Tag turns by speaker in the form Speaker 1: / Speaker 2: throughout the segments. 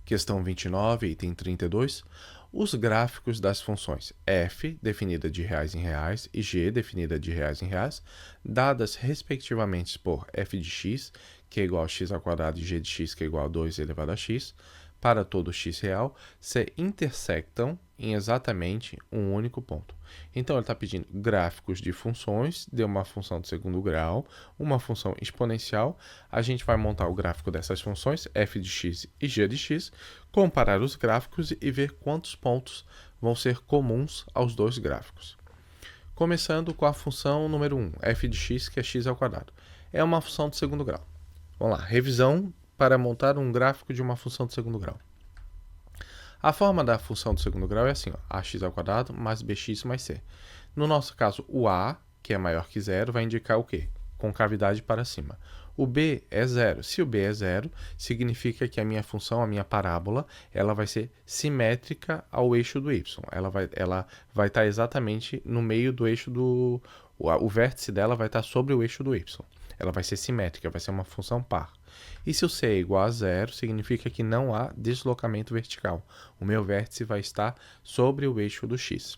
Speaker 1: Questão 29, item 32. Os gráficos das funções f, definida de reais em reais, e g, definida de reais em reais, dadas respectivamente por f de x, que é igual a x ao quadrado, e g de x, que é igual a 2 elevado a x, para todo x real, se intersectam em exatamente um único ponto. Então, ele está pedindo gráficos de funções de uma função de segundo grau, uma função exponencial. A gente vai montar o gráfico dessas funções, f de x e g de x, comparar os gráficos e ver quantos pontos vão ser comuns aos dois gráficos. Começando com a função número 1, f de x, que é x ao quadrado. É uma função de segundo grau. Vamos lá, revisão para montar um gráfico de uma função de segundo grau. A forma da função de segundo grau é assim, ó, ax ao quadrado mais bx mais c. No nosso caso, o a, que é maior que zero, vai indicar o quê? Concavidade para cima. O b é zero. Se o b é zero, significa que a minha função, a minha parábola, ela vai ser simétrica ao eixo do y. Ela vai estar exatamente no meio do eixo do... O vértice dela vai estar sobre o eixo do y. Ela vai ser simétrica, vai ser uma função par. E se o c é igual a zero, significa que não há deslocamento vertical. O meu vértice vai estar sobre o eixo do x.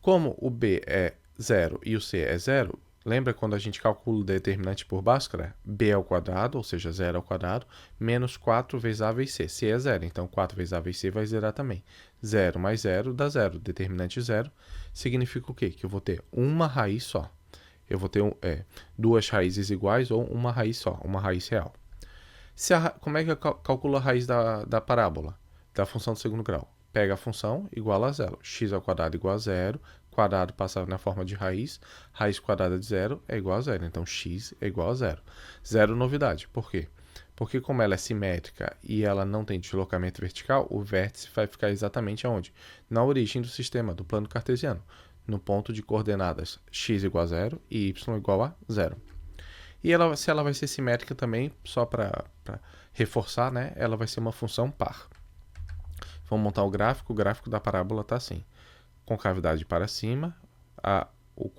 Speaker 1: Como o b é zero e o c é zero, lembra quando a gente calcula o determinante por Bhaskara? B ao quadrado, ou seja, 0 ao quadrado, menos 4 vezes A vezes C. C é zero, então 4 vezes A vezes C vai zerar também. 0 mais 0 dá 0. Determinante 0 significa o quê? Que eu vou ter uma raiz só. Eu vou ter duas raízes iguais ou uma raiz só, uma raiz real. Como é que eu calculo a raiz da parábola? Da função do segundo grau. Pega a função igual a zero. X ao quadrado igual a zero. Quadrado passa na forma de raiz. Raiz quadrada de zero é igual a zero. Então, x é igual a zero. Zero novidade. Por quê? Porque como ela é simétrica e ela não tem deslocamento vertical, o vértice vai ficar exatamente aonde? Na origem do sistema, do plano cartesiano. No ponto de coordenadas x igual a zero e y igual a zero. E se ela vai ser simétrica também, só para reforçar, né? Ela vai ser uma função par. Vamos montar o gráfico da parábola está assim. Concavidade para cima,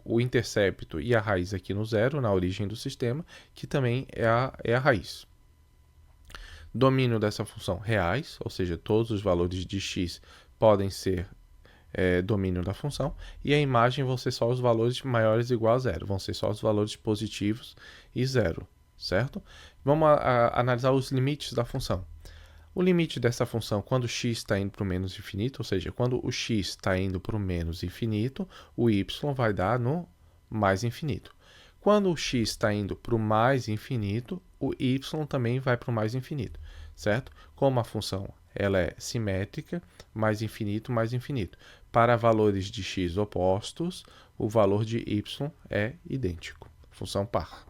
Speaker 1: o intercepto e a raiz aqui no zero, na origem do sistema, que também é a raiz. Domínio dessa função reais, ou seja, todos os valores de x podem ser domínio da função, e a imagem vão ser só os valores maiores ou igual a zero, vão ser só os valores positivos e zero, certo? Vamos analisar os limites da função. O limite dessa função, quando x está indo para o menos infinito, ou seja, quando o x está indo para o menos infinito, o y vai dar no mais infinito. Quando o x está indo para o mais infinito, o y também vai para o mais infinito, certo? Como a função ela é simétrica, mais infinito, mais infinito. Para valores de x opostos, o valor de y é idêntico. Função par.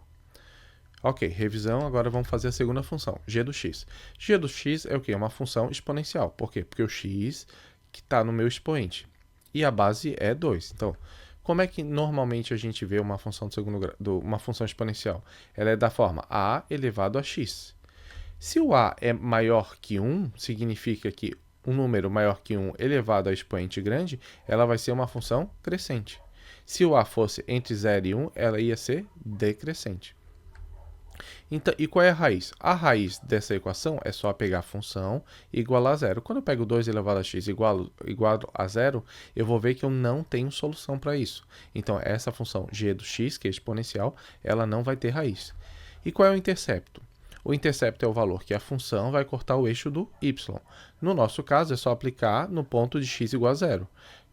Speaker 1: Ok, revisão, agora vamos fazer a segunda função, g do x. G do x é o quê? É uma função exponencial. Por quê? Porque o x que está no meu expoente. E a base é 2. Então, como é que normalmente a gente vê uma função de segundo grau, uma função exponencial? Ela é da forma a elevado a x. Se o a é maior que 1, significa que um número maior que 1 elevado a expoente grande, ela vai ser uma função crescente. Se o a fosse entre 0 e 1, ela ia ser decrescente. Então, e qual é a raiz? A raiz dessa equação é só pegar a função e igualar a zero. Quando eu pego 2 elevado a x igual a zero, eu vou ver que eu não tenho solução para isso. Então, essa função g do x, que é exponencial, ela não vai ter raiz. E qual é o intercepto? O intercepto é o valor que a função vai cortar o eixo do y. No nosso caso, é só aplicar no ponto de x igual a zero.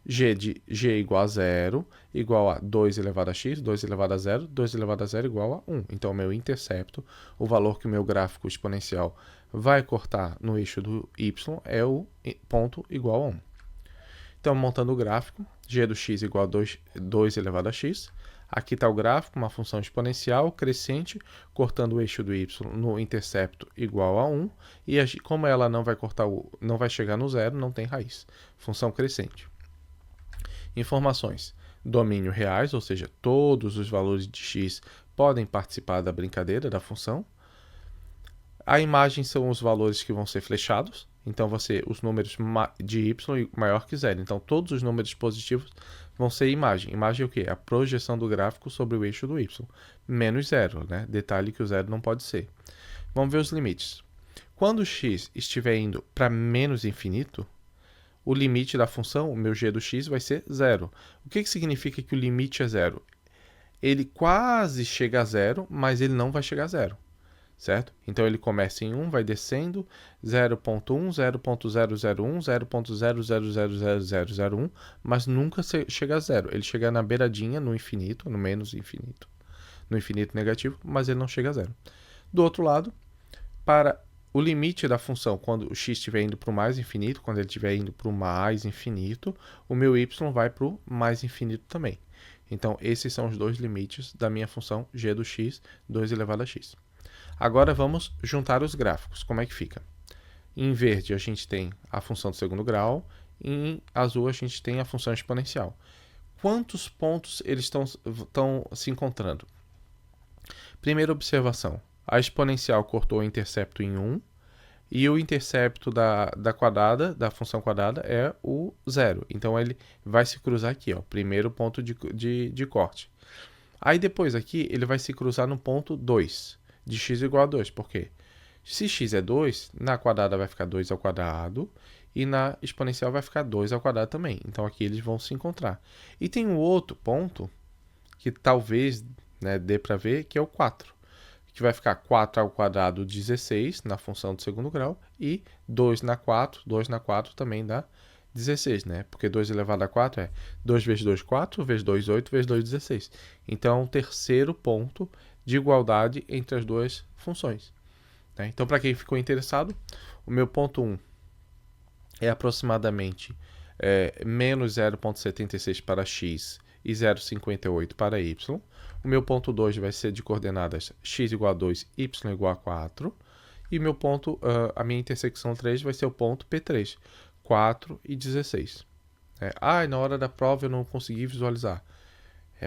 Speaker 1: G de g igual a zero, igual a 2 elevado a x, 2 elevado a zero, 2 elevado a zero igual a 1. Então, o meu intercepto, o valor que o meu gráfico exponencial vai cortar no eixo do y, é o ponto igual a 1. Então, montando o gráfico, g do x igual a 2 elevado a x. Aqui está o gráfico, uma função exponencial crescente, cortando o eixo do y no intercepto igual a 1. E como ela não vai chegar no zero, não tem raiz. Função crescente. Informações. Domínio reais, ou seja, todos os valores de x podem participar da brincadeira da função. A imagem são os valores que vão ser flechados. Então, os números de y maior que zero. Então, todos os números positivos vão ser imagem. Imagem é o quê? A projeção do gráfico sobre o eixo do y. Menos zero, né? Detalhe que o zero não pode ser. Vamos ver os limites. Quando x estiver indo para menos infinito, o limite da função, o meu g do x, vai ser zero. O que significa que o limite é zero? Ele quase chega a zero, mas ele não vai chegar a zero, certo? Então ele começa em 1, vai descendo, 0.1, 0.001, 0.0000001, mas nunca chega a zero. Ele chega na beiradinha, no infinito, no menos infinito, no infinito negativo, mas ele não chega a zero. Do outro lado, para o limite da função, quando o x estiver indo para o mais infinito, quando ele estiver indo para o mais infinito, o meu y vai para o mais infinito também. Então, esses são os dois limites da minha função g do x, 2 elevado a x. Agora, vamos juntar os gráficos. Como é que fica? Em verde, a gente tem a função do segundo grau. Em azul, a gente tem a função exponencial. Quantos pontos eles estão se encontrando? Primeira observação. A exponencial cortou o intercepto em 1. E o intercepto da quadrada, da função quadrada, é o zero. Então, ele vai se cruzar aqui, ó, primeiro ponto de corte. Aí, depois aqui, ele vai se cruzar no ponto 2, de x igual a 2. Por quê? Se x é 2, na quadrada vai ficar 2 ao quadrado, e na exponencial vai ficar 2 ao quadrado também. Então, aqui eles vão se encontrar. E tem um outro ponto, que talvez, né, dê para ver, que é o 4. Que vai ficar 4 ao quadrado 16 na função do segundo grau e 2 na 4 também dá 16, né? Porque 2 elevado a 4 é 2 vezes 2, 4, vezes 2, 8, vezes 2, 16. Então, é um terceiro ponto de igualdade entre as duas funções. Né? Então, para quem ficou interessado, o meu ponto 1 é aproximadamente menos 0,76 para x e 0,58 para y. O meu ponto 2 vai ser de coordenadas x igual a 2, y igual a 4. E meu ponto, a minha intersecção 3 vai ser o ponto P3, 4 e 16. Na hora da prova eu não consegui visualizar.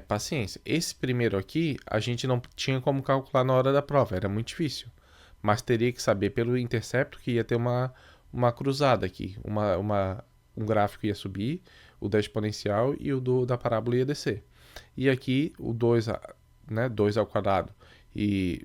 Speaker 1: Paciência. Esse primeiro aqui, a gente não tinha como calcular na hora da prova, era muito difícil. Mas teria que saber pelo intercepto que ia ter uma cruzada aqui. Um gráfico ia subir, o da exponencial e o da parábola ia descer. E aqui o 2, né, 2 ao quadrado e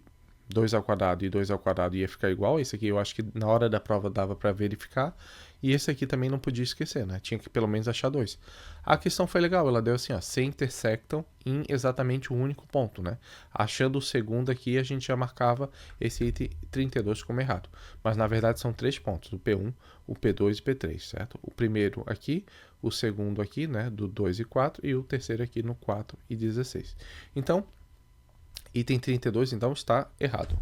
Speaker 1: 2 ao quadrado e 2 ao quadrado ia ficar igual. Esse aqui eu acho que na hora da prova dava para verificar. E esse aqui também não podia esquecer, né? Tinha que pelo menos achar 2. A questão foi legal, ela deu assim, ó, se intersectam em exatamente um único ponto, né? Achando o segundo aqui, a gente já marcava esse item 32 como errado. Mas na verdade são 3 pontos, o P1, o P2 e o P3, certo? O primeiro aqui, o segundo aqui, né, do 2 e 4, e o terceiro aqui no 4 e 16. Então, item 32, então, está errado.